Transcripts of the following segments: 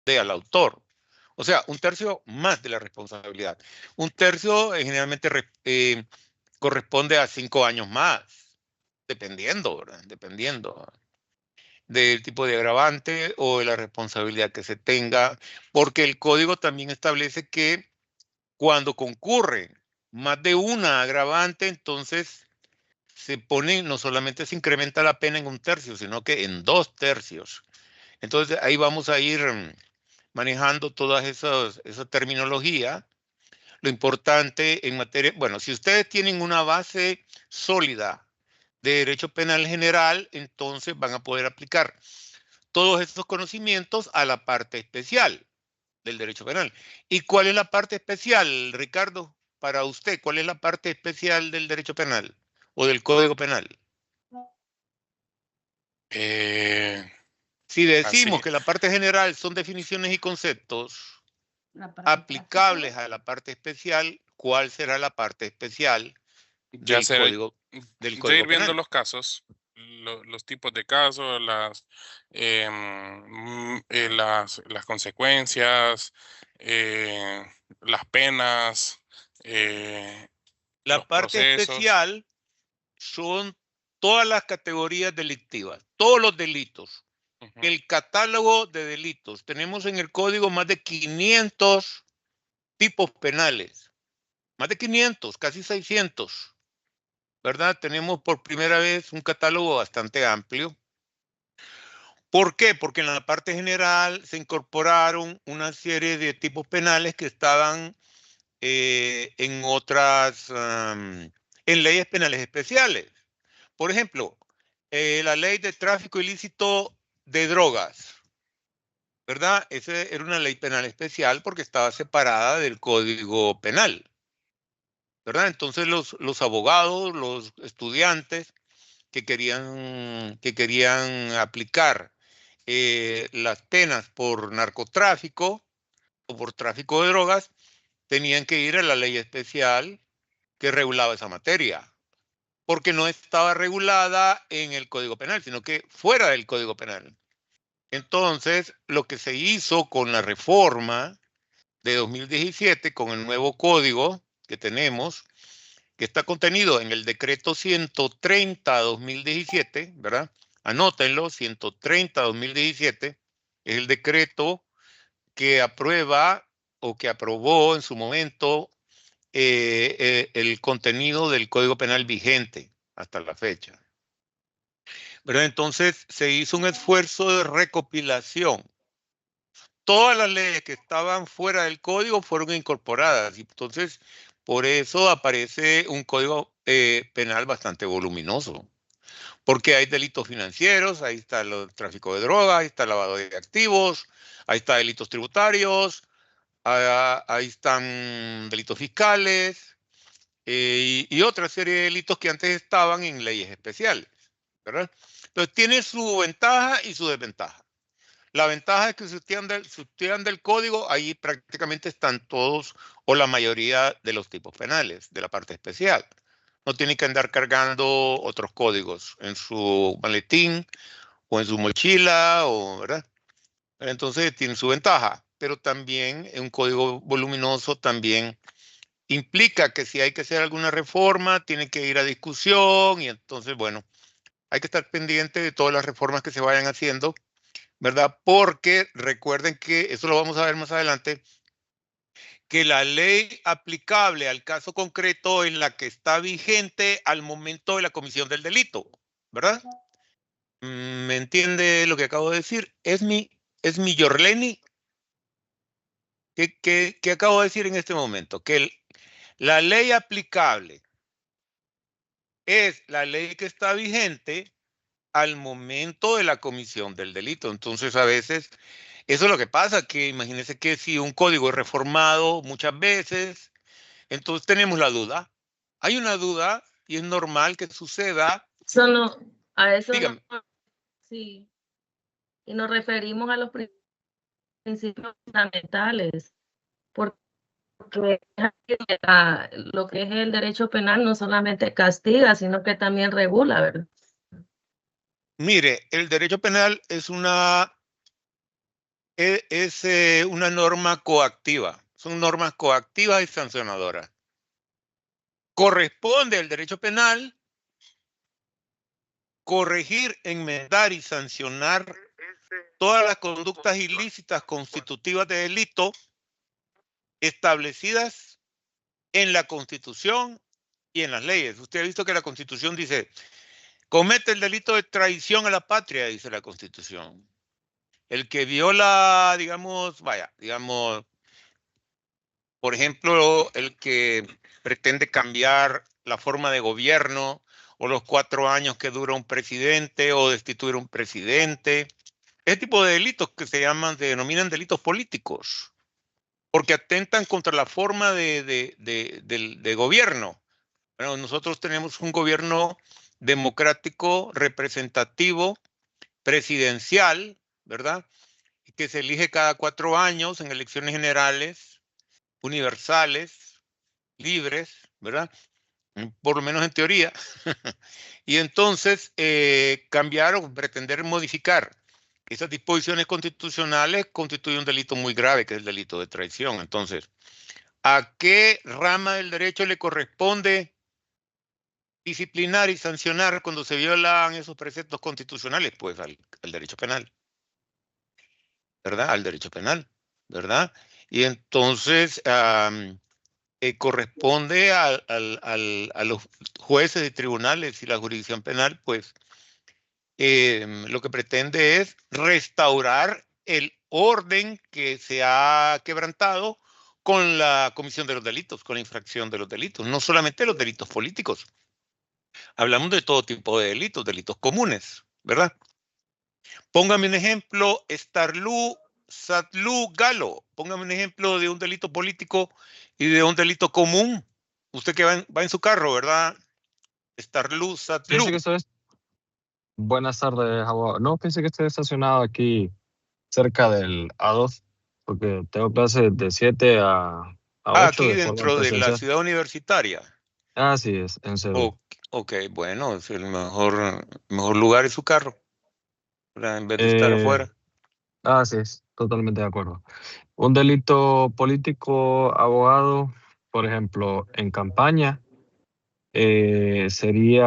al autor. O sea, un tercio más de la responsabilidad. Un tercio generalmente corresponde a 5 años más, dependiendo, ¿verdad? Dependiendo del tipo de agravante o de la responsabilidad que se tenga, porque el código también establece que cuando concurre más de una agravante, entonces se pone, no solamente se incrementa la pena en un tercio, sino que en 2 tercios. Entonces ahí vamos a ir manejando todas esa terminología. Lo importante en materia, bueno, si ustedes tienen una base sólida de derecho penal general, entonces van a poder aplicar todos esos conocimientos a la parte especial del derecho penal. ¿Y cuál es la parte especial, Ricardo? Para usted, ¿cuál es la parte especial del derecho penal o del Código Penal? Si decimos Así, que la parte general son definiciones y conceptos La parte práctica. aplicables a la parte especial, ¿cuál será la parte especial ya del será, del ya ir Código viendo Penal? los casos, los tipos de casos, las consecuencias, las penas, La los parte procesos. especial son todas las categorías delictivas, todos los delitos. Ujú. El catálogo de delitos. Tenemos en el código más de 500 tipos penales, más de 500, casi 600, ¿verdad? Tenemos por primera vez un catálogo bastante amplio. ¿Por qué? Porque en la parte general se incorporaron una serie de tipos penales que estaban en otras, en leyes penales especiales. Por ejemplo, la ley de tráfico ilícito de drogas, ¿verdad? Esa era una ley penal especial porque estaba separada del Código Penal, ¿verdad? Entonces los abogados, los estudiantes que querían aplicar las penas por narcotráfico o por tráfico de drogas, tenían que ir a la ley especial que regulaba esa materia, porque no estaba regulada en el Código Penal, sino que fuera del Código Penal. Entonces, lo que se hizo con la reforma de 2017, con el nuevo código que tenemos, que está contenido en el decreto 130-2017, ¿verdad? Anótenlo, 130-2017, es el decreto que aprueba o que aprobó en su momento el contenido del Código Penal vigente hasta la fecha. Pero entonces se hizo un esfuerzo de recopilación. Todas las leyes que estaban fuera del código fueron incorporadas y entonces por eso aparece un código penal bastante voluminoso, porque hay delitos financieros, ahí está el tráfico de drogas, ahí está el lavado de activos, ahí está delitos tributarios, ahí están delitos fiscales y otra serie de delitos que antes estaban en leyes especiales, ¿verdad? Entonces tiene su ventaja y su desventaja. La ventaja es que si usted anda el código, ahí prácticamente están todos o la mayoría de los tipos penales de la parte especial. No tiene que andar cargando otros códigos en su maletín o en su mochila, ¿verdad? Entonces tiene su ventaja, pero también un código voluminoso también implica que si hay que hacer alguna reforma, tiene que ir a discusión y entonces, bueno, hay que estar pendiente de todas las reformas que se vayan haciendo, ¿verdad? Porque recuerden que, eso lo vamos a ver más adelante, que la ley aplicable al caso concreto es la que está vigente al momento de la comisión del delito, ¿verdad? ¿Me entiende lo que acabo de decir? Es mi Yorleni. ¿Qué acabo de decir en este momento? Que la ley aplicable es la ley que está vigente al momento de la comisión del delito. Entonces, a veces, eso es lo que pasa, que imagínense que si un código es reformado muchas veces, entonces tenemos la duda. Hay una duda y es normal que suceda. Eso no, a eso no, Dígame, sí. Y nos referimos a los principios fundamentales, porque lo que es el derecho penal no solamente castiga, sino que también regula, ¿verdad? mire, el derecho penal es una es una norma coactiva. Son normas coactivas y sancionadoras. Corresponde al derecho penal corregir, enmendar y sancionar todas las conductas ilícitas constitutivas de delito establecidas en la Constitución y en las leyes. Usted ha visto que la Constitución dice, comete el delito de traición a la patria, dice la Constitución. El que viola, digamos, por ejemplo, el que pretende cambiar la forma de gobierno o los 4 años que dura un presidente o destituir un presidente. Ese tipo de delitos que se denominan delitos políticos, porque atentan contra la forma de gobierno. Bueno, nosotros tenemos un gobierno democrático, representativo, presidencial, ¿verdad? Que se elige cada 4 años en elecciones generales, universales, libres, ¿verdad? Por lo menos en teoría. Y entonces cambiar o pretender modificar esas disposiciones constitucionales constituye un delito muy grave, que es el delito de traición. Entonces, ¿a qué rama del derecho le corresponde disciplinar y sancionar cuando se violan esos preceptos constitucionales? Pues al derecho penal, ¿verdad? Al derecho penal, ¿verdad? Y entonces corresponde a los jueces y tribunales y la jurisdicción penal, pues lo que pretende es restaurar el orden que se ha quebrantado con la comisión de los delitos, con la infracción de los delitos, no solamente los delitos políticos. Hablamos de todo tipo de delitos comunes, ¿verdad? Póngame un ejemplo, Starlú, Satlú, Galo. Póngame un ejemplo de un delito político y de un delito común. Usted que va en su carro, ¿verdad? Starlú, Satlú. Pienso que esto es... Buenas tardes, abogado. No, pensé que estoy estacionado aquí cerca del A2, porque tengo clases de 7 a 8 Aquí de forma dentro de la presencial. ciudad universitaria. Así es, en serio. Ok, bueno, es el mejor lugar es su carro, ¿verdad? En vez de estar afuera. Así es, totalmente de acuerdo. Un delito político, abogado, por ejemplo, en campaña, sería,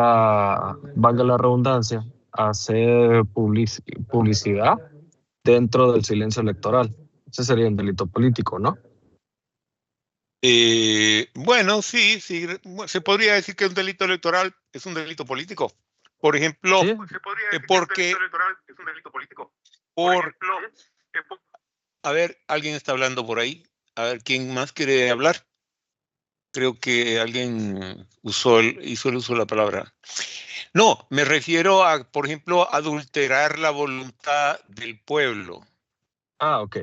valga la redundancia, hacer publicidad dentro del silencio electoral. Ese sería un delito político, ¿no? Bueno, sí, se podría decir que un delito electoral es un delito político. Por ejemplo, Sí. se podría decir que un delito electoral es un delito político. A ver, alguien está hablando por ahí. A ver, ¿quién más quiere hablar? Creo que alguien hizo el uso de la palabra. No, me refiero a, por ejemplo, adulterar la voluntad del pueblo. Ok.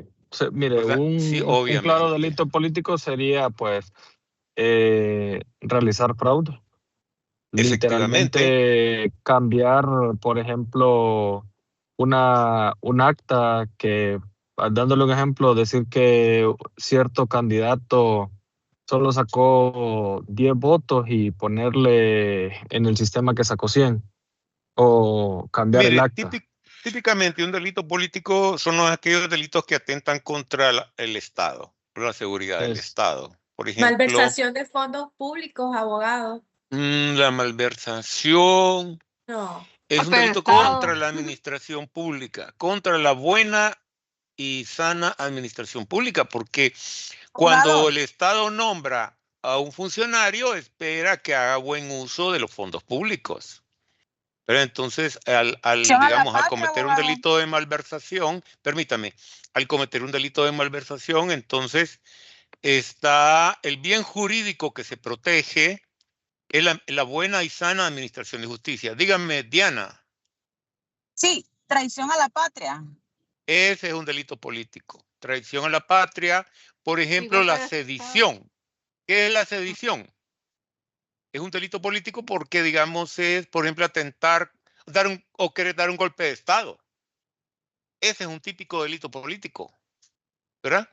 Mire, ¿Verdad? Sí, un claro obviamente. delito político sería, pues, realizar fraude. Efectivamente. Literalmente cambiar, por ejemplo, un acta que, dándole un ejemplo, decir que cierto candidato solo sacó 10 votos y ponerle en el sistema que sacó 100, o cambiar el Mire, acta. típicamente un delito político son aquellos delitos que atentan contra el Estado, la seguridad del Es, Estado. Por ejemplo, Malversación de fondos públicos, abogado. la malversación No. es un delito contra la administración pública, contra la buena y sana administración pública, porque cuando el Estado nombra a un funcionario, espera que haga buen uso de los fondos públicos. Pero entonces, digamos, al cometer un delito de malversación, permítame, al cometer un delito de malversación, entonces está el bien jurídico que se protege, es la buena y sana administración de justicia. Díganme, Diana. Sí, traición a la patria. Ese es un delito político. Traición a la patria, por ejemplo, la sedición. ¿Qué es la sedición? Es un delito político porque, digamos, es, por ejemplo, atentar, o querer dar un golpe de Estado. Ese es un típico delito político, ¿verdad?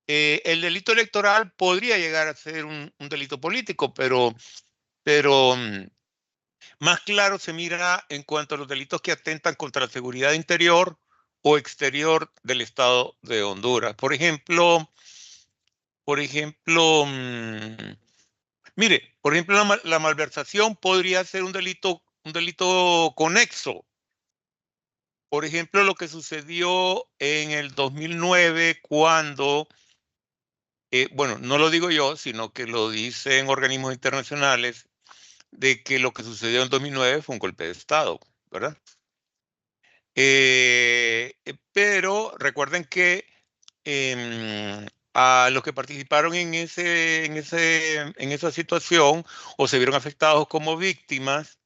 El delito electoral podría llegar a ser un delito político, pero más claro se mira en cuanto a los delitos que atentan contra la seguridad interior o exterior del Estado de Honduras. Por ejemplo, mire, por ejemplo, la malversación podría ser un delito conexo. Por ejemplo, lo que sucedió en el 2009 cuando, bueno, no lo digo yo, sino que lo dicen organismos internacionales, de que lo que sucedió en 2009 fue un golpe de Estado, ¿verdad? Pero recuerden que a los que participaron en esa situación o se vieron afectados como víctimas,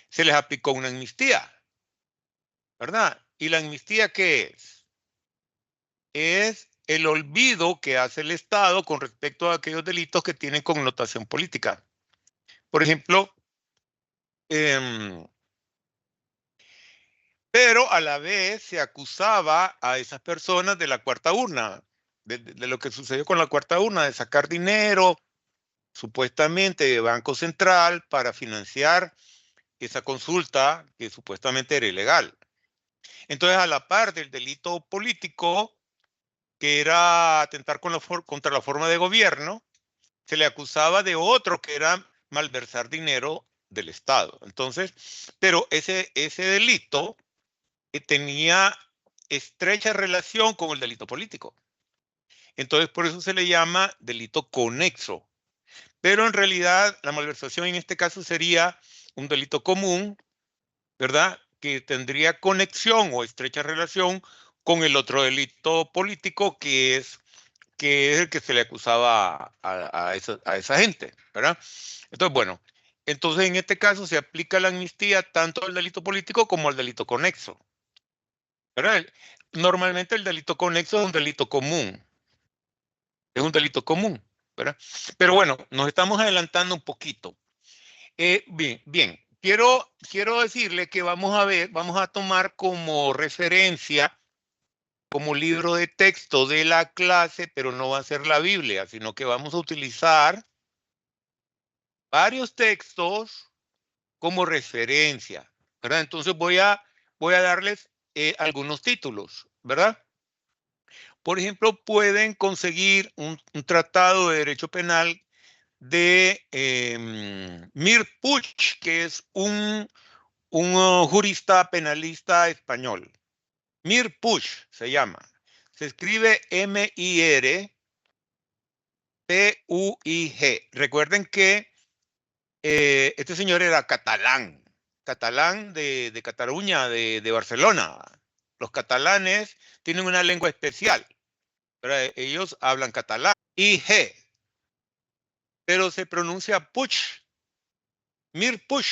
se les aplicó una amnistía, ¿verdad? ¿Y la amnistía qué es? Es el olvido que hace el Estado con respecto a aquellos delitos que tienen connotación política. Por ejemplo, pero a la vez se acusaba a esas personas de la cuarta urna, de lo que sucedió con la cuarta urna, de sacar dinero supuestamente de Banco Central para financiar esa consulta que supuestamente era ilegal. Entonces, a la par del delito político, que era atentar contra la forma de gobierno, se le acusaba de otro que era malversar dinero del Estado. Entonces, pero ese delito tenía estrecha relación con el delito político. Entonces, por eso se le llama delito conexo. Pero en realidad, la malversación en este caso sería un delito común, ¿verdad? Que tendría conexión o estrecha relación con el otro delito político que es el que se le acusaba a esa gente, ¿verdad? Entonces, bueno, entonces en este caso se aplica la amnistía tanto al delito político como al delito conexo, ¿verdad? Normalmente el delito conexo es un delito común, ¿verdad? Pero bueno, nos estamos adelantando un poquito. Bien. Quiero decirle que vamos a tomar como referencia, como libro de texto de la clase, pero no va a ser la Biblia, sino que vamos a utilizar varios textos como referencia, ¿verdad? Entonces voy a darles algunos títulos, ¿verdad? Por ejemplo, pueden conseguir un tratado de derecho penal de Mir Puig, que es un jurista penalista español. Mir Puig se llama. Se escribe M-I-R-P-U-I-G. Recuerden que este señor era catalán de Cataluña, de Barcelona. Los catalanes tienen una lengua especial, pero ellos hablan catalán. I-G, pero se pronuncia Puig, Mir Puig,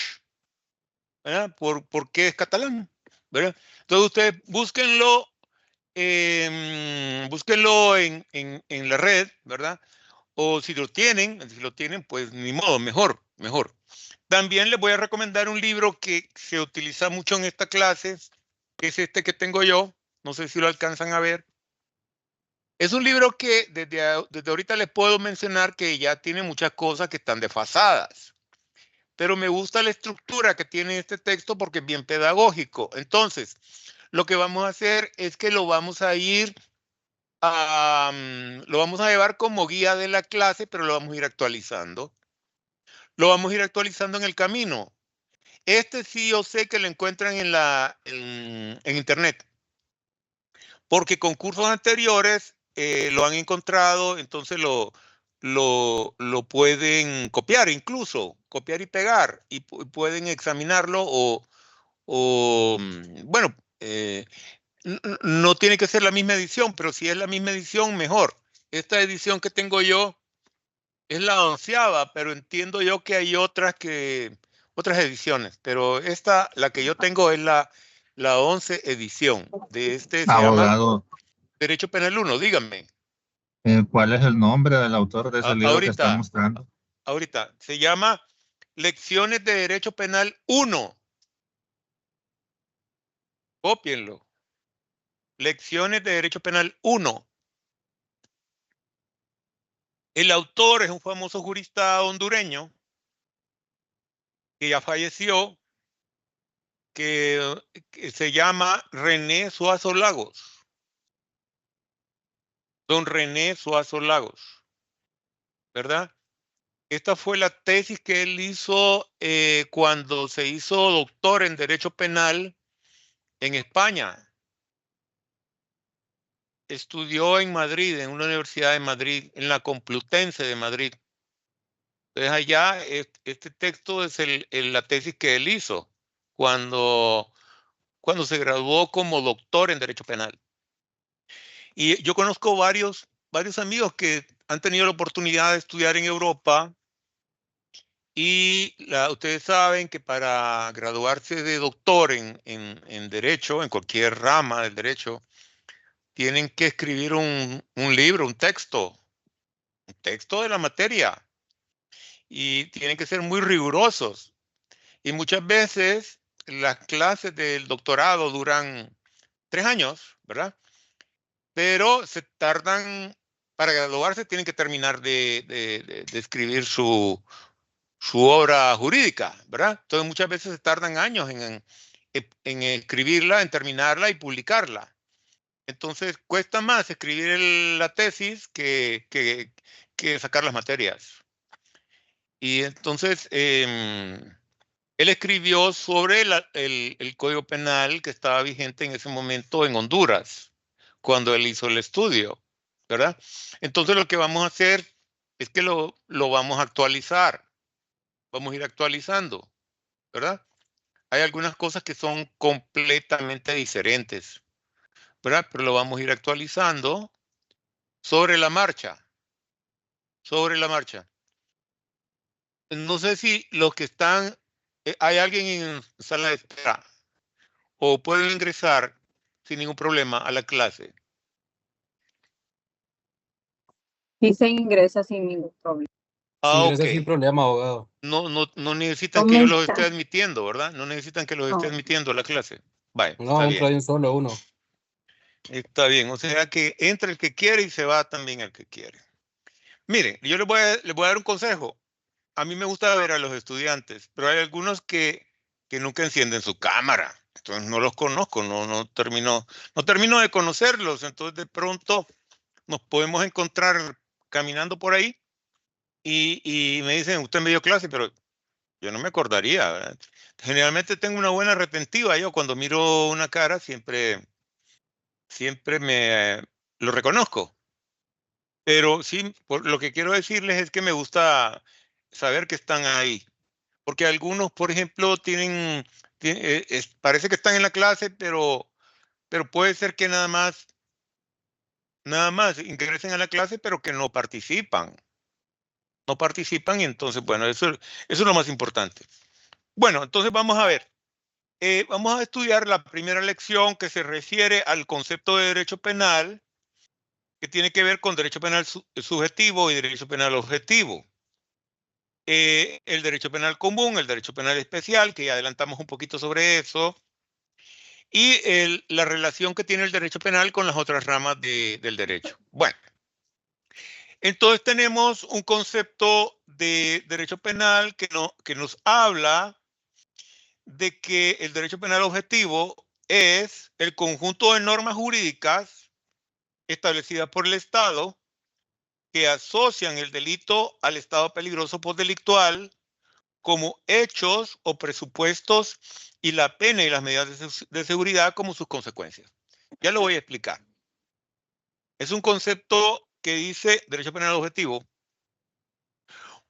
¿verdad? Porque es catalán, ¿verdad? Entonces ustedes búsquenlo en la red, ¿verdad? O si lo tienen, pues ni modo, mejor. También les voy a recomendar un libro que se utiliza mucho en esta clase, que es este que tengo yo. No sé si lo alcanzan a ver. Es un libro que desde ahorita les puedo mencionar que ya tiene muchas cosas que están desfasadas. Pero me gusta la estructura que tiene este texto porque es bien pedagógico. Entonces, lo que vamos a hacer es que lo vamos a llevar como guía de la clase, pero lo vamos a ir actualizando. Lo vamos a ir actualizando en el camino. Este sí yo sé que lo encuentran en internet, porque con cursos anteriores lo han encontrado, entonces lo pueden copiar incluso, copiar y pegar, y pueden examinarlo bueno, no tiene que ser la misma edición, pero si es la misma edición, mejor. Esta edición que tengo yo es la 11ª, pero entiendo yo que hay otras ediciones, pero la que yo tengo es la 11 edición de se llama Abogado, Derecho Penal 1, díganme. ¿cuál es el nombre del autor de ese libro que está mostrando? Ahorita, se llama Lecciones de Derecho Penal 1. Cópienlo. Lecciones de Derecho Penal 1. El autor es un famoso jurista hondureño que ya falleció, que se llama René Suazo Lagos. Don René Suazo Lagos, ¿verdad? Esta fue la tesis que él hizo cuando se hizo doctor en Derecho Penal en España. Estudió en Madrid, en una universidad de Madrid, en la Complutense de Madrid. Entonces allá este texto es la tesis que él hizo cuando se graduó como doctor en Derecho Penal. Y yo conozco varios amigos que han tenido la oportunidad de estudiar en Europa y ustedes saben que para graduarse de doctor en Derecho, en cualquier rama del Derecho, tienen que escribir un libro, un texto de la materia. Y tienen que ser muy rigurosos. Y muchas veces las clases del doctorado duran 3 años, ¿verdad? Pero se tardan, para graduarse tienen que terminar de escribir su obra jurídica, ¿verdad? Entonces muchas veces se tardan años en escribirla, en terminarla y publicarla. Entonces cuesta más escribir la tesis que sacar las materias. Y entonces él escribió sobre el Código Penal que estaba vigente en ese momento en Honduras, cuando él hizo el estudio, ¿verdad? Entonces lo que vamos a hacer es que lo vamos a actualizar. Vamos a ir actualizando, ¿verdad? Hay algunas cosas que son completamente diferentes, ¿verdad? Pero lo vamos a ir actualizando sobre la marcha. Sobre la marcha. No sé si los que están, hay alguien en sala de espera o pueden ingresar sin ningún problema a la clase. Sí se ingresa sin ningún problema. Ah, Ingresa sin ok. problema, abogado. No necesitan que yo los esté admitiendo, ¿verdad? No necesitan que los esté No. admitiendo a la clase. Vale, No, está entra bien. de un solo uno. Está bien, o sea que entra el que quiere y se va también el que quiere. Miren, yo les voy a dar un consejo. A mí me gusta ver a los estudiantes, pero hay algunos que nunca encienden su cámara. Entonces no los conozco, no termino de conocerlos. Entonces de pronto nos podemos encontrar caminando por ahí y me dicen, usted me dio clase, pero yo no me acordaría, ¿verdad? Generalmente tengo una buena retentiva. Yo cuando miro una cara siempre lo reconozco. Pero sí, lo que quiero decirles es que me gusta saber que están ahí. Porque algunos, por ejemplo, parece que están en la clase, pero puede ser que nada más ingresen a la clase, pero que no participan. No participan y entonces, bueno, eso es lo más importante. Bueno, entonces vamos a ver. Vamos a estudiar la primera lección que se refiere al concepto de derecho penal, que tiene que ver con derecho penal subjetivo y derecho penal objetivo. El derecho penal común, el derecho penal especial, que ya adelantamos un poquito sobre eso, y la relación que tiene el derecho penal con las otras ramas del derecho. Bueno, entonces tenemos un concepto de derecho penal que nos habla de que el derecho penal objetivo es el conjunto de normas jurídicas establecidas por el Estado que asocian el delito al estado peligroso postdelictual como hechos o presupuestos y la pena y las medidas de seguridad como sus consecuencias. Ya lo voy a explicar. Es un concepto que dice derecho penal objetivo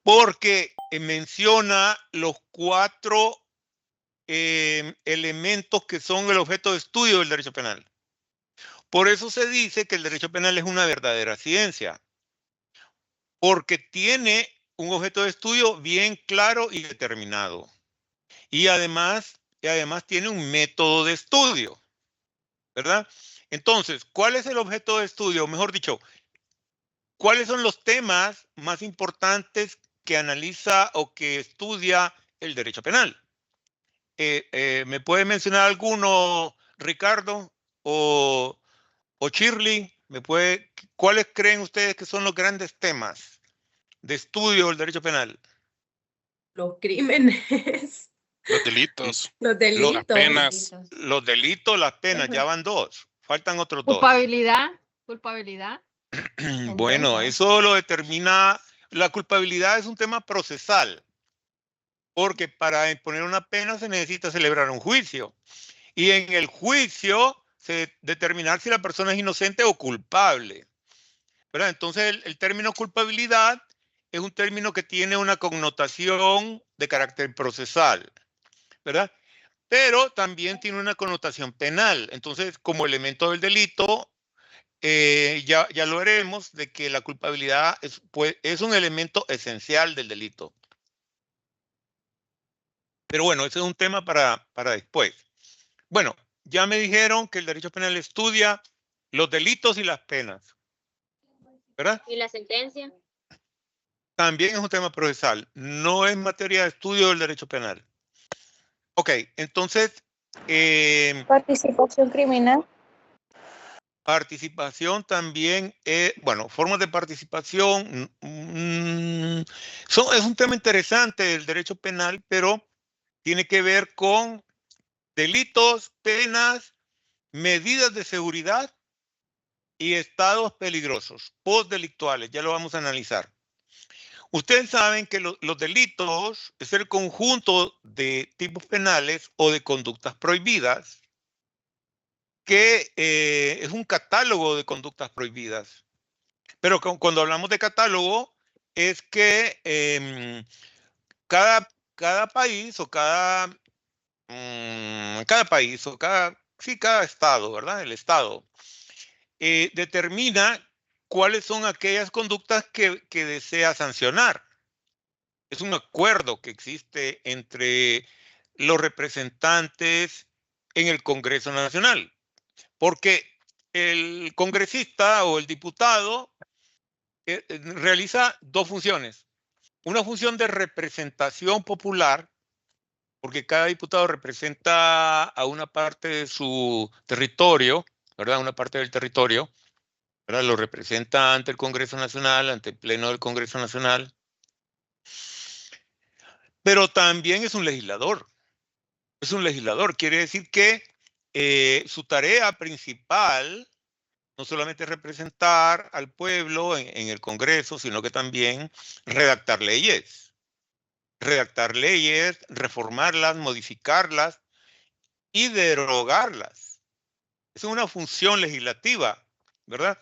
porque menciona los 4 elementos que son el objeto de estudio del derecho penal. Por eso se dice que el derecho penal es una verdadera ciencia, porque tiene un objeto de estudio bien claro y determinado. Y además tiene un método de estudio, ¿verdad? Entonces, ¿cuál es el objeto de estudio? Mejor dicho, ¿cuáles son los temas más importantes que analiza o que estudia el derecho penal? ¿Me puede mencionar alguno, Ricardo o Shirley? ¿Cuáles creen ustedes que son los grandes temas de estudio del derecho penal? Los crímenes. Los delitos, Los delitos. las penas. Los delitos, las penas, ya van 2. Faltan otros 2. Culpabilidad. Bueno, eso lo determina. La culpabilidad es un tema procesal, porque para imponer una pena se necesita celebrar un juicio. Y en el juicio se determinar si la persona es inocente o culpable, ¿verdad? Entonces el término culpabilidad es un término que tiene una connotación de carácter procesal, ¿verdad? Pero también tiene una connotación penal. Entonces, como elemento del delito, ya lo veremos, de que la culpabilidad es un elemento esencial del delito. Pero bueno, ese es un tema para después. Bueno, ya me dijeron que el derecho penal estudia los delitos y las penas, ¿verdad? ¿Y la sentencia? También es un tema procesal, no es materia de estudio del derecho penal. Ok, entonces... participación criminal. Participación también, bueno, formas de participación, es un tema interesante del derecho penal, pero tiene que ver con delitos, penas, medidas de seguridad y estados peligrosos, postdelictuales, ya lo vamos a analizar. Ustedes saben que los delitos es el conjunto de tipos penales o de conductas prohibidas, que es un catálogo de conductas prohibidas. Pero cuando hablamos de catálogo, es que cada país o cada estado, ¿verdad? El estado determina cuáles son aquellas conductas que desea sancionar. Es un acuerdo que existe entre los representantes en el Congreso Nacional. Porque el congresista o el diputado realiza 2 funciones. Una función de representación popular, porque cada diputado representa a una parte de su territorio, ¿verdad? Una parte del territorio, ¿verdad? Lo representa ante el Congreso Nacional, ante el Pleno del Congreso Nacional. Pero también es un legislador. Es un legislador, quiere decir que su tarea principal no solamente representar al pueblo en el Congreso, sino que también redactar leyes, reformarlas, modificarlas y derogarlas. Es una función legislativa, ¿verdad?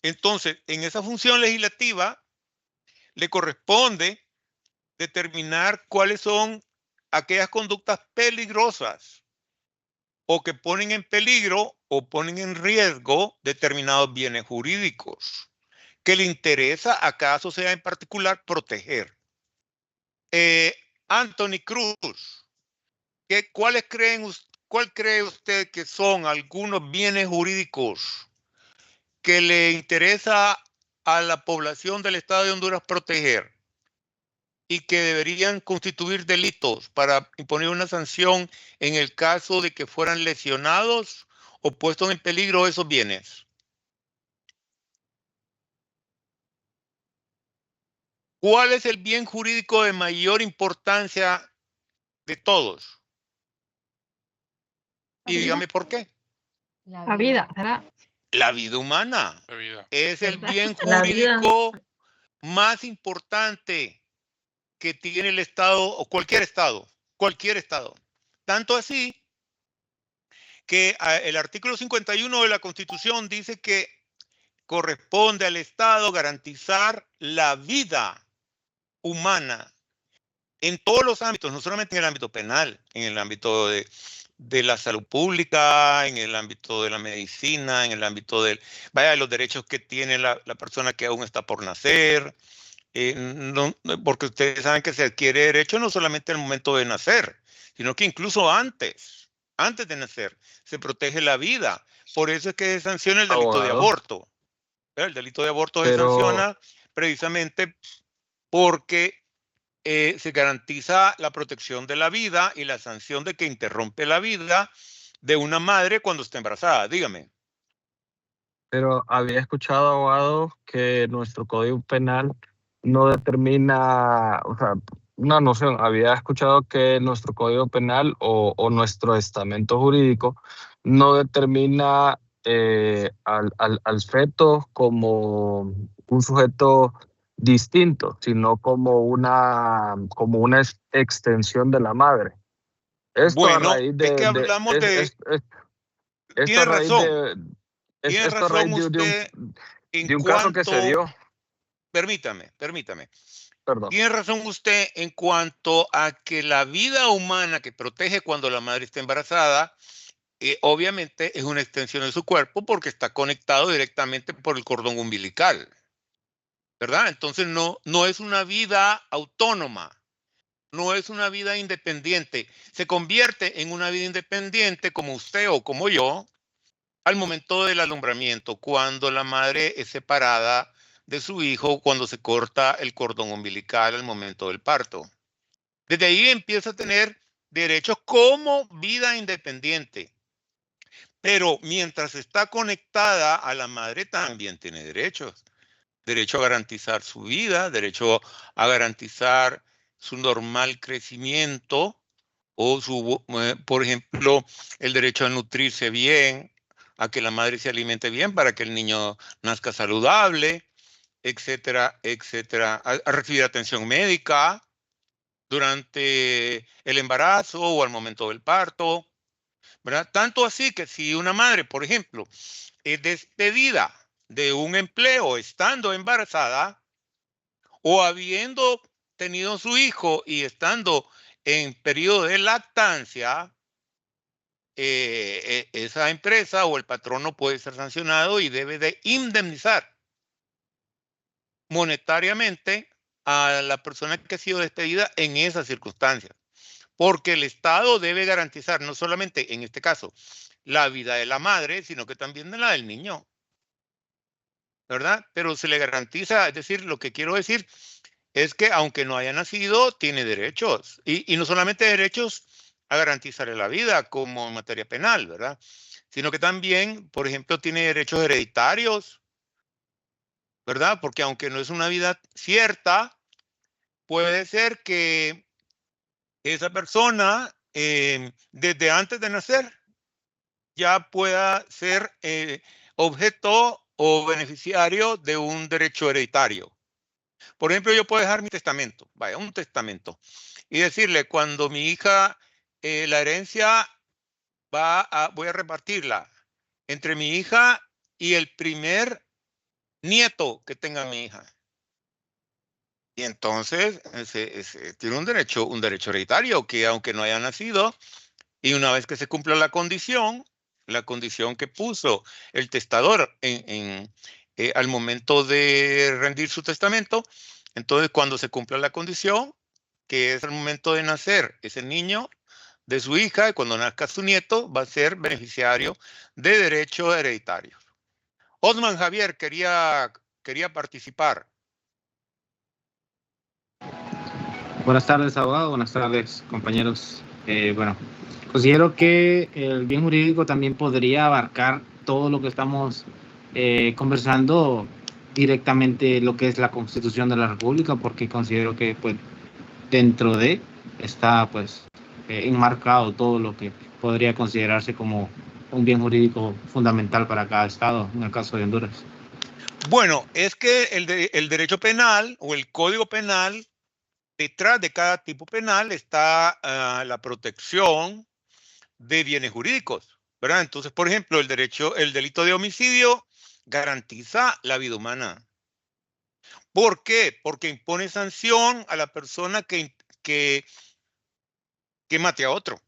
Entonces, en esa función legislativa le corresponde determinar cuáles son aquellas conductas peligrosas o que ponen en peligro o ponen en riesgo determinados bienes jurídicos que le interesa a cada sociedad en particular proteger. Anthony Cruz, ¿cuál cree usted que son algunos bienes jurídicos que le interesa a la población del Estado de Honduras proteger y que deberían constituir delitos para imponer una sanción en el caso de que fueran lesionados o puestos en peligro esos bienes? ¿Cuál es el bien jurídico de mayor importancia de todos? Y dígame por qué. La vida, ¿verdad? La vida humana. La vida. Es el bien La vida. jurídico más importante que tiene el Estado o cualquier Estado. Tanto así que el artículo 51 de la Constitución dice que corresponde al Estado garantizar la vida humana en todos los ámbitos, no solamente en el ámbito penal, en el ámbito de la salud pública, en el ámbito de la medicina, en el ámbito de los derechos que tiene la persona que aún está por nacer, porque ustedes saben que se adquiere derecho no solamente en el momento de nacer, sino que incluso antes de nacer, se protege la vida. Por eso es que se sanciona el delito de aborto. El delito de aborto se sanciona precisamente porque se garantiza la protección de la vida y la sanción de que interrumpe la vida de una madre cuando está embarazada. Dígame. Pero había escuchado, abogado, que nuestro Código Penal no determina, o sea, una noción. Había escuchado que nuestro Código Penal o nuestro estamento jurídico no determina al feto como un sujeto distinto, sino como una extensión de la madre. Esto a Bueno, raíz es que de hablamos de... esto a Tiene raíz razón. Tiene esto a raíz razón usted de en un caso que se cuanto... dio. Permítame. Perdón. Tiene razón usted en cuanto a que la vida humana que protege cuando la madre está embarazada, obviamente es una extensión de su cuerpo porque está conectado directamente por el cordón umbilical, ¿verdad? Entonces no es una vida autónoma, no es una vida independiente. Se convierte en una vida independiente como usted o como yo al momento del alumbramiento, cuando la madre es separada de su hijo, cuando se corta el cordón umbilical al momento del parto. Desde ahí empieza a tener derechos como vida independiente. Pero mientras está conectada a la madre, también tiene derechos. Derecho a garantizar su vida, derecho a garantizar su normal crecimiento o por ejemplo, el derecho a nutrirse bien, a que la madre se alimente bien para que el niño nazca saludable, etcétera, etcétera, a recibir atención médica durante el embarazo o al momento del parto, ¿verdad? Tanto así que si una madre, por ejemplo, es despedida de un empleo estando embarazada o habiendo tenido su hijo y estando en periodo de lactancia, esa empresa o el patrono puede ser sancionado y debe de indemnizar monetariamente a la persona que ha sido despedida en esas circunstancias. Porque el Estado debe garantizar no solamente, en este caso, la vida de la madre, sino que también de la del niño, ¿verdad? Pero se le garantiza, es decir, lo que quiero decir es que aunque no haya nacido, tiene derechos. Y no solamente derechos a garantizarle la vida, como en materia penal, ¿verdad? Sino que también, por ejemplo, tiene derechos hereditarios, ¿verdad? Porque aunque no es una vida cierta, puede ser que esa persona, desde antes de nacer, ya pueda ser objeto o beneficiario de un derecho hereditario. Por ejemplo, yo puedo dejar mi testamento, vaya, un testamento, y decirle, cuando mi hija, la herencia voy a repartirla entre mi hija y el primer nieto que tenga mi hija. Y entonces tiene un derecho hereditario que aunque no haya nacido, y una vez que se cumpla la condición que puso el testador al momento de rendir su testamento, entonces cuando se cumpla la condición, que es el momento de nacer ese niño de su hija, y cuando nazca su nieto, va a ser beneficiario de derechos hereditarios. Osman Javier quería participar. Buenas tardes, abogado. Buenas tardes, compañeros. Bueno, considero que el bien jurídico también podría abarcar todo lo que estamos conversando directamente, lo que es la Constitución de la República, porque considero que pues dentro de está pues enmarcado todo lo que podría considerarse como un bien jurídico fundamental para cada estado, en el caso de Honduras. Bueno, es que el derecho penal o el Código Penal, detrás de cada tipo penal está la protección de bienes jurídicos, ¿verdad? Entonces, por ejemplo, el delito de homicidio garantiza la vida humana. ¿Por qué? Porque impone sanción a la persona que mate a otro.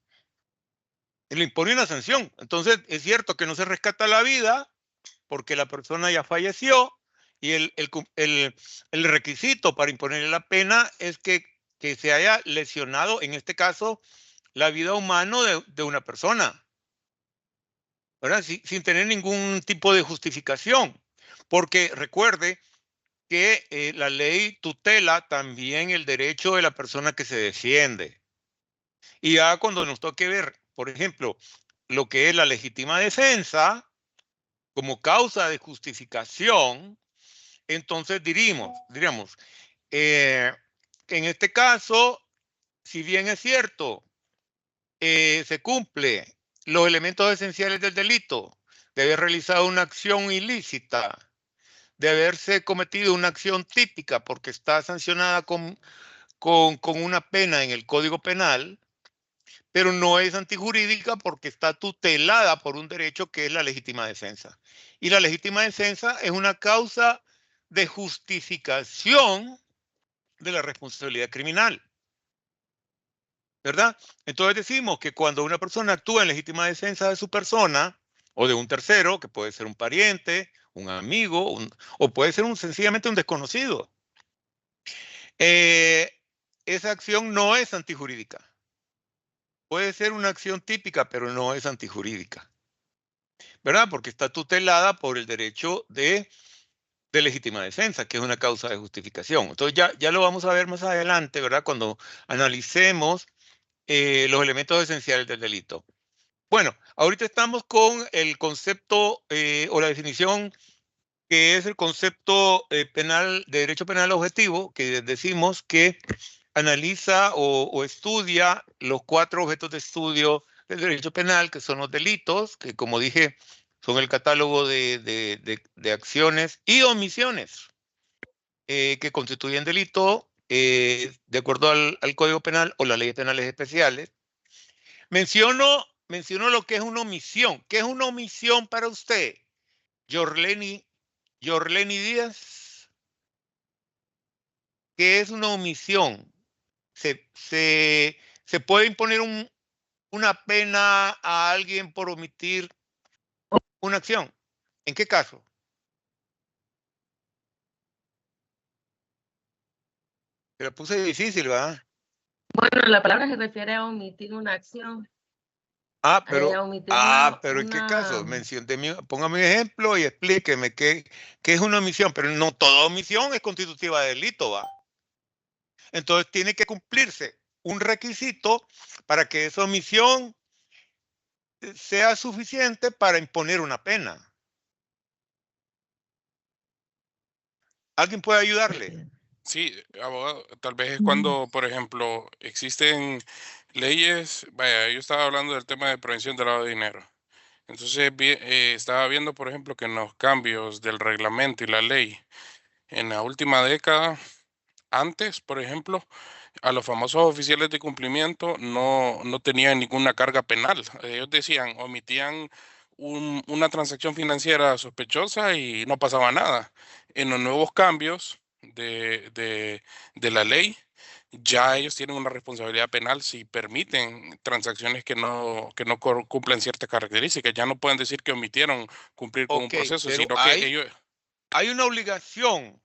Le impone una sanción. Entonces, es cierto que no se rescata la vida porque la persona ya falleció y el requisito para imponerle la pena es que se haya lesionado, en este caso, la vida humana de una persona, ¿verdad? Sin tener ningún tipo de justificación. Porque recuerde que la ley tutela también el derecho de la persona que se defiende. Y ya cuando nos toque ver, por ejemplo, lo que es la legítima defensa como causa de justificación, entonces diríamos, en este caso, si bien es cierto, se cumple los elementos esenciales del delito, de haber realizado una acción ilícita, de haberse cometido una acción típica porque está sancionada con una pena en el Código Penal, pero no es antijurídica porque está tutelada por un derecho que es la legítima defensa. Y la legítima defensa es una causa de justificación de la responsabilidad criminal, ¿verdad? Entonces decimos que cuando una persona actúa en legítima defensa de su persona o de un tercero, que puede ser un pariente, un amigo, o puede ser sencillamente un desconocido, esa acción no es antijurídica. Puede ser una acción típica, pero no es antijurídica, ¿verdad? Porque está tutelada por el derecho de legítima defensa, que es una causa de justificación. Entonces ya lo vamos a ver más adelante, ¿verdad? Cuando analicemos los elementos esenciales del delito. Bueno, ahorita estamos con el concepto o la definición que es el concepto penal de derecho penal objetivo, que decimos que analiza o estudia los 4 objetos de estudio del derecho penal, que son los delitos, que como dije, son el catálogo de acciones y omisiones que constituyen delito de acuerdo al Código Penal o las leyes penales especiales. Menciono lo que es una omisión. ¿Qué es una omisión para usted, Yorleni Díaz? ¿Qué es una omisión? Se puede imponer una pena a alguien por omitir una acción. ¿En qué caso? Se la puse difícil, ¿verdad? Bueno, la palabra se refiere a omitir una acción. Pero ¿en qué caso? Póngame un ejemplo y explíqueme qué es una omisión, pero no toda omisión es constitutiva de delito, ¿va? Entonces tiene que cumplirse un requisito para que esa omisión sea suficiente para imponer una pena. ¿Alguien puede ayudarle? Sí, abogado, tal vez es cuando, por ejemplo, existen leyes, vaya, yo estaba hablando del tema de prevención del lavado de dinero. Entonces, estaba viendo, por ejemplo, que en los cambios del reglamento y la ley en la última década, antes, por ejemplo, a los famosos oficiales de cumplimiento no tenían ninguna carga penal. Ellos decían, omitían una transacción financiera sospechosa y no pasaba nada. En los nuevos cambios de la ley, ya ellos tienen una responsabilidad penal si permiten transacciones que no cumplen ciertas características. Ya no pueden decir que omitieron cumplir con un proceso, sino que ellos... Hay una obligación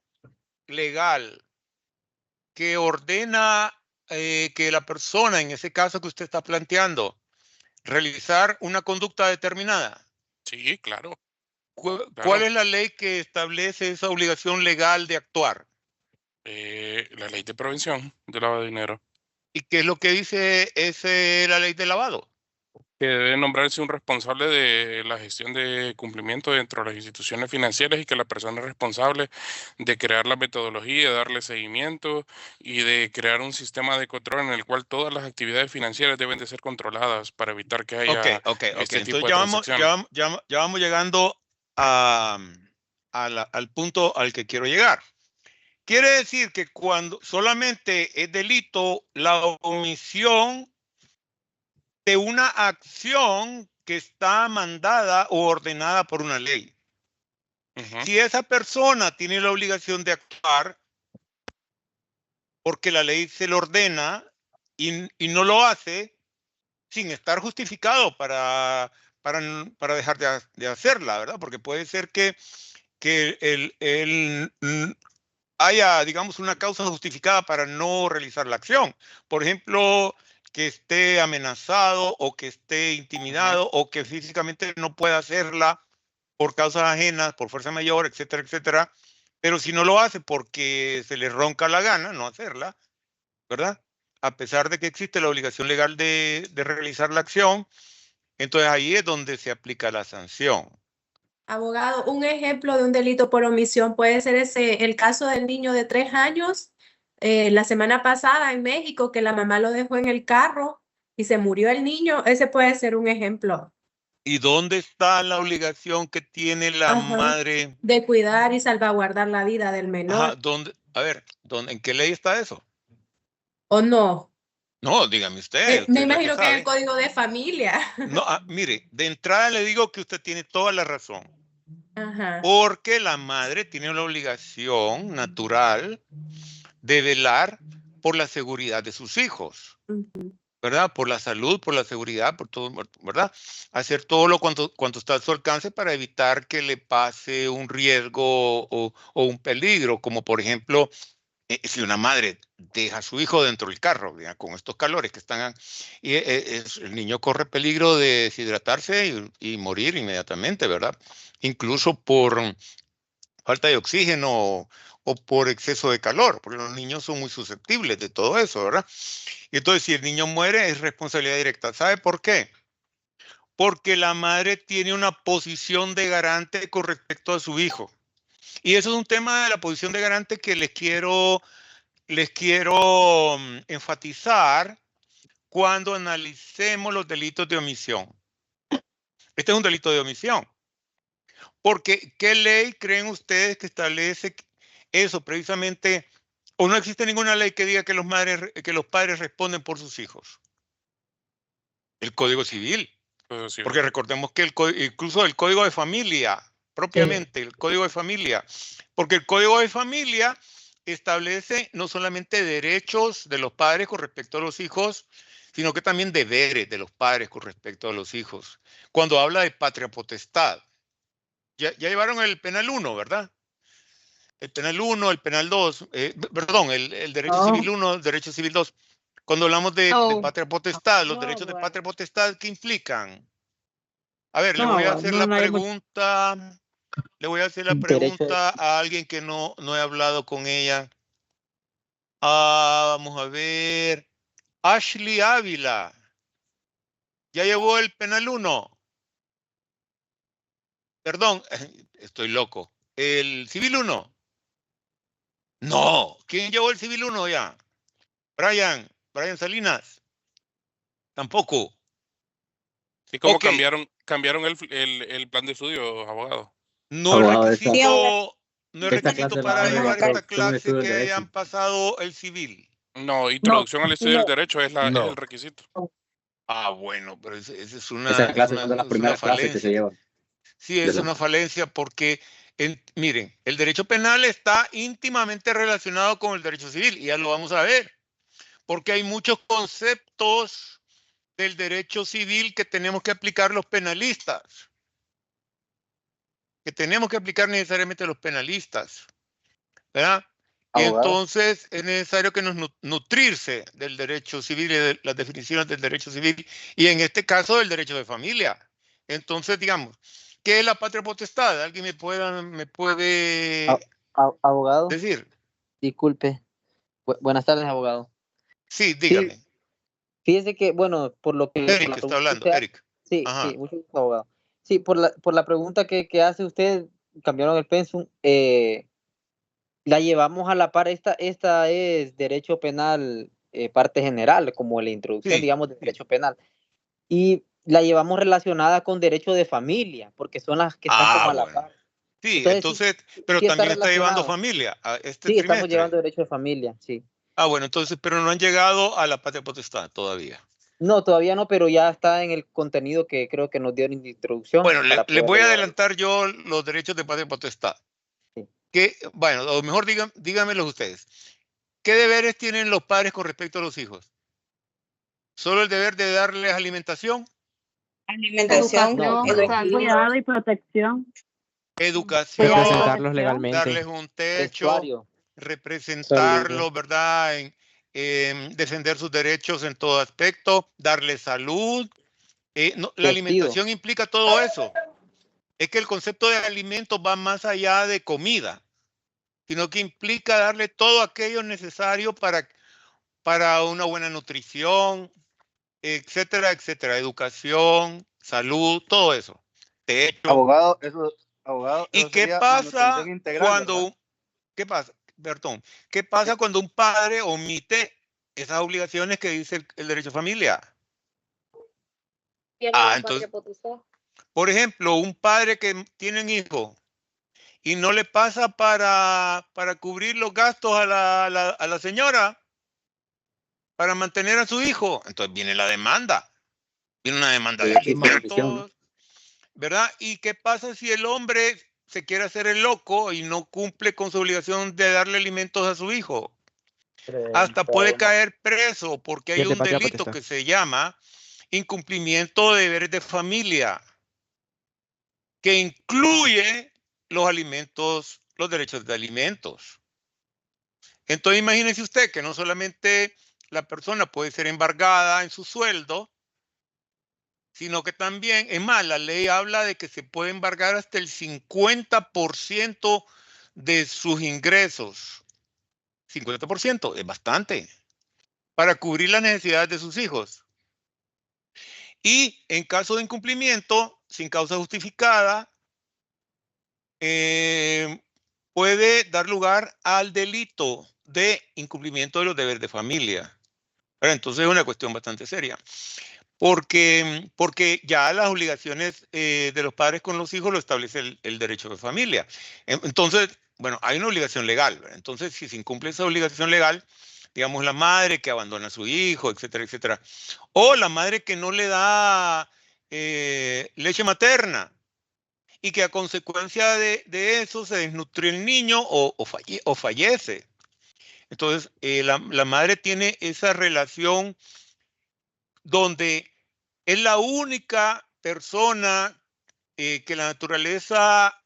legal que ordena que la persona, en ese caso que usted está planteando, realizar una conducta determinada. Sí, claro. ¿Cuál es la ley que establece esa obligación legal de actuar? La ley de prevención del lavado de dinero. ¿Y qué es lo que dice la ley de lavado? Que debe nombrarse un responsable de la gestión de cumplimiento dentro de las instituciones financieras y que la persona es responsable de crear la metodología, de darle seguimiento y de crear un sistema de control en el cual todas las actividades financieras deben de ser controladas para evitar que haya este tipo de transacciones. Ya vamos llegando al punto al que quiero llegar. Quiere decir que cuando solamente es delito la omisión de una acción que está mandada o ordenada por una ley. Si esa persona tiene la obligación de actuar porque la ley se lo ordena y no lo hace sin estar justificado para dejar de hacerla, ¿verdad? Porque puede ser que haya, digamos, una causa justificada para no realizar la acción. Por ejemplo, que esté amenazado o que esté intimidado o que físicamente no pueda hacerla por causas ajenas, por fuerza mayor, etcétera, etcétera. Pero si no lo hace porque se le ronca la gana no hacerla, ¿verdad? A pesar de que existe la obligación legal de realizar la acción, entonces ahí es donde se aplica la sanción. Abogado, un ejemplo de un delito por omisión puede ser el caso del niño de 3 años la semana pasada en México, que la mamá lo dejó en el carro y se murió el niño, ese puede ser un ejemplo. ¿Y dónde está la obligación que tiene la madre? De cuidar y salvaguardar la vida del menor. ¿Dónde? A ver, ¿en qué ley está eso? ¿O no? No, dígame usted. Me imagino que en el Código de Familia. No, mire, de entrada le digo que usted tiene toda la razón. Ajá. Porque la madre tiene la obligación natural de velar por la seguridad de sus hijos, ¿verdad? Por la salud, por la seguridad, por todo, ¿verdad? Hacer todo lo cuanto está a su alcance para evitar que le pase un riesgo o un peligro, como por ejemplo, si una madre deja a su hijo dentro del carro, ¿verdad? Con estos calores que están, y el niño corre peligro de deshidratarse y morir inmediatamente, ¿verdad? Incluso por falta de oxígeno o por exceso de calor, porque los niños son muy susceptibles de todo eso, ¿verdad? Y entonces, si el niño muere, es responsabilidad directa. ¿Sabe por qué? Porque la madre tiene una posición de garante con respecto a su hijo. Y eso es un tema de la posición de garante que les quiero enfatizar cuando analicemos los delitos de omisión. Este es un delito de omisión. Porque, ¿qué ley creen ustedes que establece eso precisamente? ¿O no existe ninguna ley que diga que los padres responden por sus hijos? El Código Civil. Porque recordemos que incluso el Código de Familia, propiamente, el Código de Familia, porque el Código de Familia establece no solamente derechos de los padres con respecto a los hijos, sino que también deberes de los padres con respecto a los hijos. Cuando habla de patria potestad. Ya llevaron el penal 1, ¿verdad? El penal 1, el penal 2, perdón, el derecho civil 1, el derecho civil 2. Cuando hablamos de patria potestad, los derechos de patria potestad, ¿qué implican? A ver, le voy a hacer la pregunta. Le voy a hacer la pregunta a alguien que no he hablado con ella. Vamos a ver. Ashley Ávila. ¿Ya llevó el penal 1? Perdón, estoy loco. ¿El civil 1? No. ¿Quién llevó el civil 1 ya? Brian Salinas. Tampoco. ¿Y cómo cambiaron el plan de estudio, abogado? No es requisito para llevar esta clase que hayan pasado el civil. No, introducción al estudio del derecho es el requisito. Bueno, pero esa es una falencia. Que se lleva. Sí, es una falencia porque, miren, el derecho penal está íntimamente relacionado con el derecho civil, y ya lo vamos a ver, porque hay muchos conceptos del derecho civil que tenemos que aplicar los penalistas, necesariamente los penalistas, ¿verdad? Y entonces es necesario que nos nutrirse del derecho civil y de las definiciones del derecho civil, y en este caso del derecho de familia. Entonces, digamos, ¿qué es la patria potestad? ¿Alguien me puede abogado decir? Disculpe. Buenas tardes, abogado. Sí, dígame. Sí, fíjese que, bueno, por lo que... Eric está hablando, Eric. Sí, mucho gusto, abogado. Sí, por la pregunta que hace usted, cambiaron el pensum, la llevamos a la par. Esta es derecho penal, parte general, como la introducción, digamos, de derecho penal. Y la llevamos relacionada con derecho de familia, porque son las que están como a la par. Sí, entonces pero también está llevando familia. Sí, estamos llevando derecho de familia, sí. Bueno, entonces, pero no han llegado a la patria potestad todavía. No, todavía no, pero ya está en el contenido que creo que nos dio en introducción. Bueno, le voy a adelantar yo los derechos de patria potestad. Sí. Bueno, a lo mejor díganmelos ustedes. ¿Qué deberes tienen los padres con respecto a los hijos? ¿Solo el deber de darles alimentación? Alimentación, cuidado y protección. Educación, representarlos legalmente, darles un techo, representarlos, ¿verdad? Defender sus derechos en todo aspecto, darles salud. La alimentación implica todo eso. Es que el concepto de alimentos va más allá de comida, sino que implica darle todo aquello necesario para una buena nutrición, etcétera, etcétera. Educación, salud, todo eso. De hecho, abogado, ¿y qué pasa cuando... ¿Qué pasa? perdón, ¿qué pasa cuando un padre omite esas obligaciones que dice el derecho a familia? Entonces, por ejemplo, un padre que tiene un hijo y no le pasa para cubrir los gastos a la señora, para mantener a su hijo, entonces viene la demanda. Viene una demanda de alimentos, ¿verdad? ¿Y qué pasa si el hombre se quiere hacer el loco y no cumple con su obligación de darle alimentos a su hijo? Hasta puede caer preso porque hay un delito que se llama incumplimiento de deberes de familia, que incluye los alimentos, los derechos de alimentos. Entonces imagínese usted que no solamente la persona puede ser embargada en su sueldo, sino que también, es más, la ley habla de que se puede embargar hasta el 50% de sus ingresos. 50% es bastante para cubrir las necesidades de sus hijos. Y en caso de incumplimiento, sin causa justificada, puede dar lugar al delito de incumplimiento de los deberes de familia. Pero entonces es una cuestión bastante seria. Porque ya las obligaciones de los padres con los hijos lo establece el derecho de familia. Entonces, bueno, hay una obligación legal, ¿verdad? Entonces, si se incumple esa obligación legal, digamos la madre que abandona a su hijo, etcétera, etcétera, o la madre que no le da leche materna y que a consecuencia de eso se desnutre el niño o fallece. Entonces, la madre tiene esa relación donde es la única persona que la naturaleza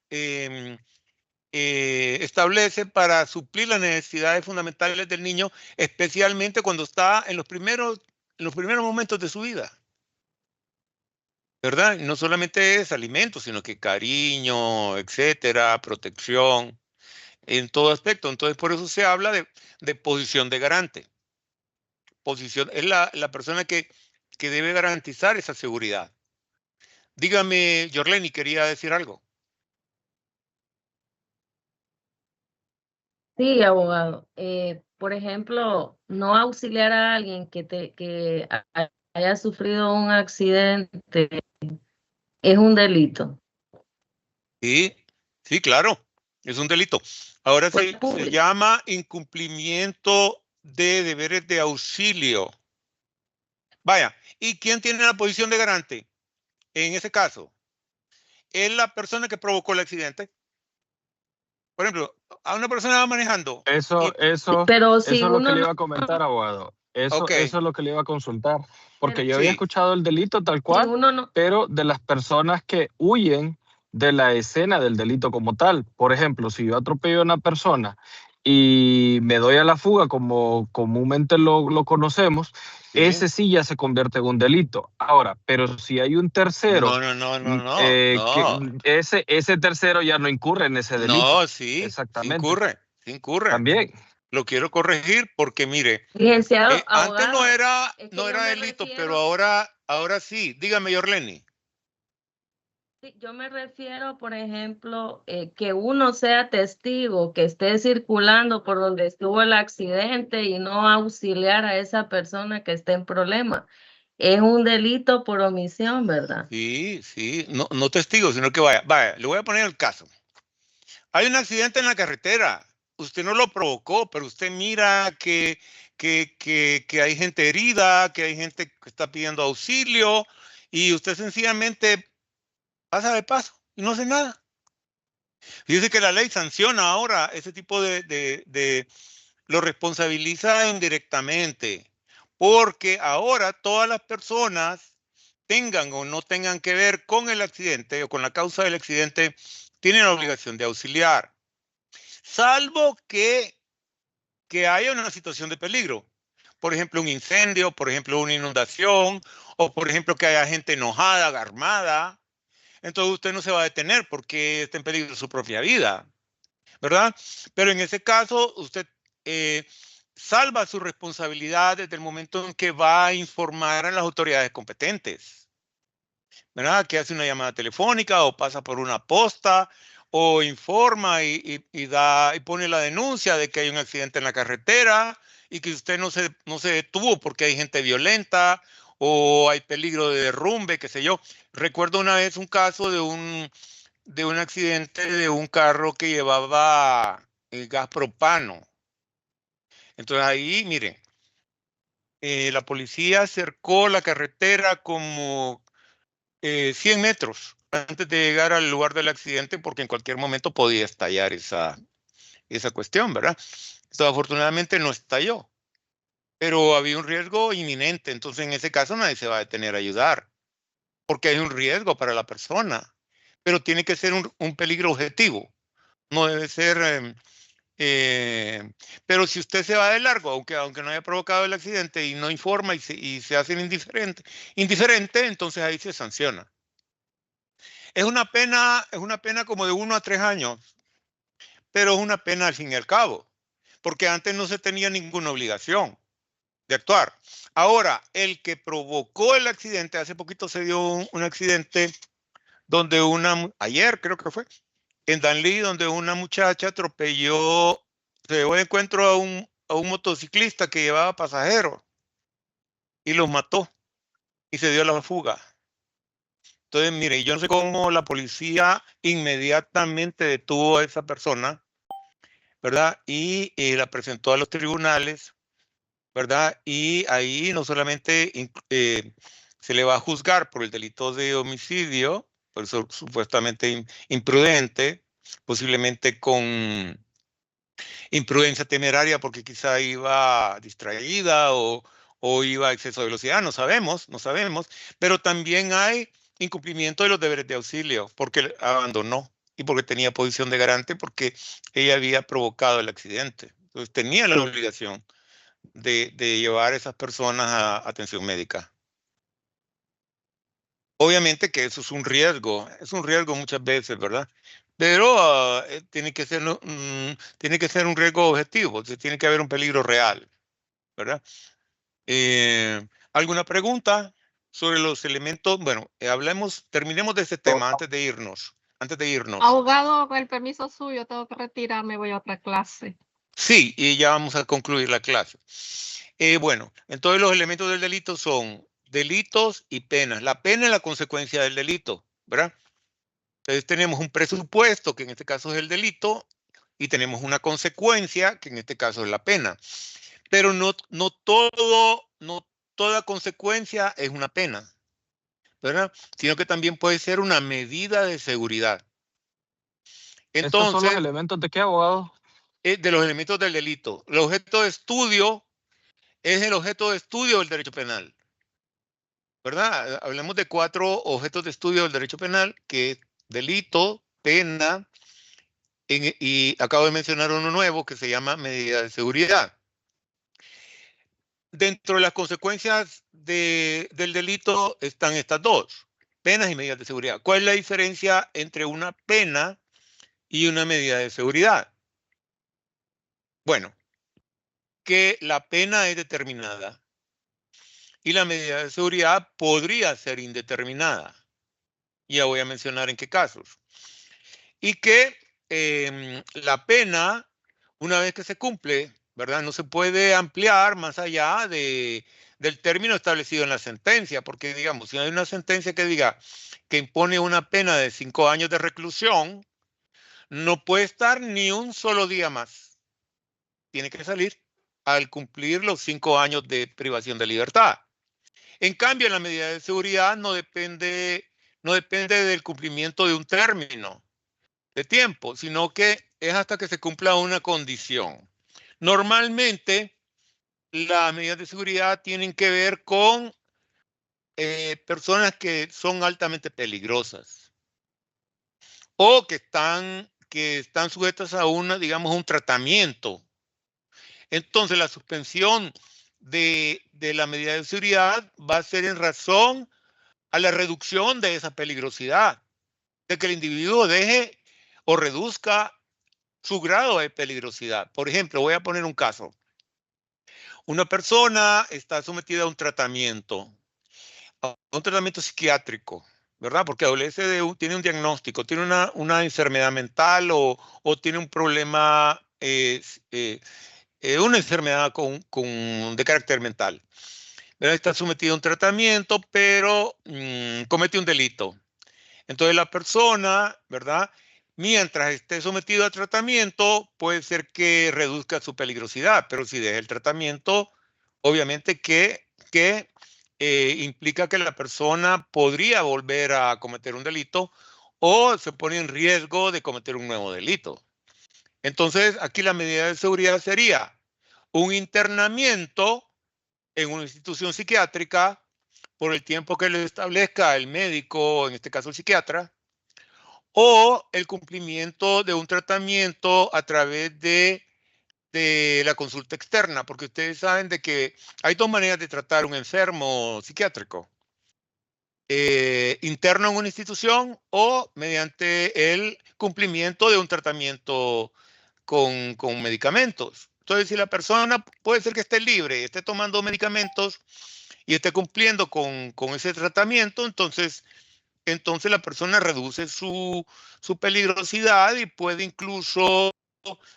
establece para suplir las necesidades fundamentales del niño, especialmente cuando está en los primeros momentos de su vida. ¿Verdad? No solamente es alimento, sino que cariño, etcétera, protección, en todo aspecto. Entonces, por eso se habla de posición de garante. Posición, es la persona que debe garantizar esa seguridad. Dígame, Yorleni, quería decir algo. Sí, abogado. Por ejemplo, no auxiliar a alguien que haya sufrido un accidente es un delito. Sí, sí, claro, es un delito. Ahora se público. llama incumplimiento de deberes de auxilio. Vaya, ¿y quién tiene la posición de garante? En ese caso, es la persona que provocó el accidente. Por ejemplo, a una persona va manejando. Pero si eso es lo que uno le iba no- a comentar, abogado. Eso es lo que le iba a consultar. Porque yo Sí. había escuchado el delito tal cual, uno no- pero de las personas que huyen de la escena del delito como tal. Por ejemplo, si yo atropello a una persona y me doy a la fuga, como comúnmente lo conocemos, ese sí ya se convierte en un delito. Ahora, pero si hay un tercero, No. ese tercero ya no incurre en ese delito. No, sí, Exactamente. sí incurre. También. Lo quiero corregir porque, mire, Licenciado, antes no abogado, era, es que no yo era me delito, refiero- pero ahora sí. Dígame, Yorleni. Sí, yo me refiero, por ejemplo, que uno sea testigo, que esté circulando por donde estuvo el accidente y no auxiliar a esa persona que esté en problema. Es un delito por omisión, ¿verdad? Sí, no testigo, sino que vaya, le voy a poner el caso. Hay un accidente en la carretera. Usted no lo provocó, pero usted mira que hay gente herida, que hay gente que está pidiendo auxilio y usted sencillamente pasa de paso y no hace nada. Dice que la ley sanciona ahora ese tipo lo responsabiliza indirectamente, porque ahora todas las personas tengan o no tengan que ver con el accidente o con la causa del accidente, tienen la obligación de auxiliar, salvo que haya una situación de peligro. Por ejemplo, un incendio, por ejemplo, una inundación, o por ejemplo que haya gente enojada, alarmada. Entonces usted no se va a detener porque está en peligro su propia vida, ¿verdad? Pero en ese caso, usted salva su responsabilidad desde el momento en que va a informar a las autoridades competentes, ¿verdad? Que hace una llamada telefónica o pasa por una posta o informa y pone la denuncia de que hay un accidente en la carretera y que usted no se detuvo porque hay gente violenta o hay peligro de derrumbe, qué sé yo. Recuerdo una vez un caso de un accidente de un carro que llevaba gas propano. Entonces ahí, miren, la policía cercó la carretera como 100 metros antes de llegar al lugar del accidente porque en cualquier momento podía estallar esa cuestión, ¿verdad? Entonces, afortunadamente no estalló, pero había un riesgo inminente. Entonces, en ese caso nadie se va a detener a ayudar porque hay un riesgo para la persona, pero tiene que ser un peligro objetivo. No debe ser... pero si usted se va de largo, aunque no haya provocado el accidente y no informa y se hace indiferente, entonces ahí se sanciona. Es una pena como de 1 a 3 años, pero es una pena al fin y al cabo, porque antes no se tenía ninguna obligación de actuar. Ahora, el que provocó el accidente, hace poquito se dio un accidente donde ayer creo que fue, en Danlí, donde una muchacha atropelló, se dio de encuentro a un motociclista que llevaba pasajeros y los mató y se dio la fuga. Entonces, mire, yo no sé cómo la policía inmediatamente detuvo a esa persona, ¿verdad? Y la presentó a los tribunales, ¿verdad? Y ahí no solamente se le va a juzgar por el delito de homicidio, por eso supuestamente imprudente, posiblemente con imprudencia temeraria porque quizá iba distraída o iba a exceso de velocidad, no sabemos, pero también hay incumplimiento de los deberes de auxilio porque abandonó y porque tenía posición de garante porque ella había provocado el accidente. Entonces tenía la obligación de llevar a esas personas a atención médica. Obviamente que eso es un riesgo muchas veces, ¿verdad? Pero tiene que ser un riesgo objetivo, tiene que haber un peligro real, ¿verdad? ¿Alguna pregunta sobre los elementos? Bueno, terminemos de este tema antes de irnos. Abogado, con el permiso suyo, tengo que retirarme, voy a otra clase. Sí, y ya vamos a concluir la clase. Bueno, entonces los elementos del delito son delitos y penas. La pena es la consecuencia del delito, ¿verdad? Entonces tenemos un presupuesto, que en este caso es el delito, y tenemos una consecuencia, que en este caso es la pena. Pero no toda consecuencia es una pena, ¿verdad? Sino que también puede ser una medida de seguridad. Entonces, ¿estos son los elementos de qué, abogado? De los elementos del delito. El objeto de estudio es el objeto de estudio del derecho penal, ¿verdad? Hablemos de 4 objetos de estudio del derecho penal, que es delito, pena, y acabo de mencionar uno nuevo que se llama medida de seguridad. Dentro de las consecuencias del delito están estas dos, penas y medidas de seguridad. ¿Cuál es la diferencia entre una pena y una medida de seguridad? Bueno, que la pena es determinada y la medida de seguridad podría ser indeterminada. Ya voy a mencionar en qué casos. Y que la pena, una vez que se cumple, ¿verdad? No se puede ampliar más allá del término establecido en la sentencia, porque digamos, si hay una sentencia que diga que impone una pena de 5 años de reclusión, no puede estar ni un solo día más. Tiene que salir al cumplir los 5 años de privación de libertad. En cambio, la medida de seguridad no depende del cumplimiento de un término de tiempo, sino que es hasta que se cumpla una condición. Normalmente, las medidas de seguridad tienen que ver con personas que son altamente peligrosas o que están sujetas a un tratamiento. Entonces, la suspensión de la medida de seguridad va a ser en razón a la reducción de esa peligrosidad, de que el individuo deje o reduzca su grado de peligrosidad. Por ejemplo, voy a poner un caso. Una persona está sometida a un tratamiento psiquiátrico, ¿verdad? Porque adolece tiene un diagnóstico, tiene una enfermedad mental o tiene un problema, una enfermedad de carácter mental. ¿Verdad? Está sometido a un tratamiento, pero comete un delito. Entonces la persona, ¿verdad? Mientras esté sometido a tratamiento, puede ser que reduzca su peligrosidad, pero si deja el tratamiento, obviamente que implica que la persona podría volver a cometer un delito o se pone en riesgo de cometer un nuevo delito. Entonces, aquí la medida de seguridad sería un internamiento en una institución psiquiátrica por el tiempo que le establezca el médico, en este caso el psiquiatra, o el cumplimiento de un tratamiento a través de la consulta externa, porque ustedes saben de que hay dos maneras de tratar un enfermo psiquiátrico. Interno en una institución o mediante el cumplimiento de un tratamiento con medicamentos. Entonces, si la persona puede ser que esté libre, esté tomando medicamentos y esté cumpliendo con ese tratamiento, entonces la persona reduce su peligrosidad y puede incluso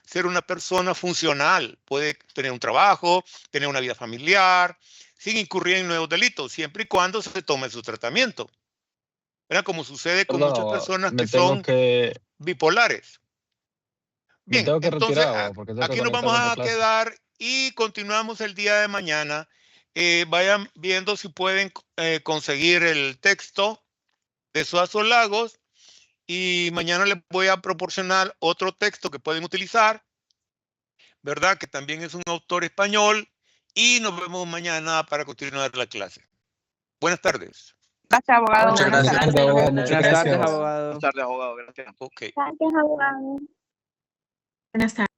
ser una persona funcional, puede tener un trabajo, tener una vida familiar, sin incurrir en nuevos delitos, siempre y cuando se tome su tratamiento. ¿Verdad? Como sucede con muchas personas que son bipolares. Bien, entonces aquí nos vamos a quedar y continuamos el día de mañana. Vayan viendo si pueden conseguir el texto de Suazo Lagos y mañana les voy a proporcionar otro texto que pueden utilizar, ¿verdad? Que también es un autor español y nos vemos mañana para continuar la clase. Buenas tardes. Gracias, abogado. Muchas gracias. abogado. Muchas gracias, abogado. Buenas tardes, abogado. Gracias. Ok. Gracias, abogado. Buenas tardes.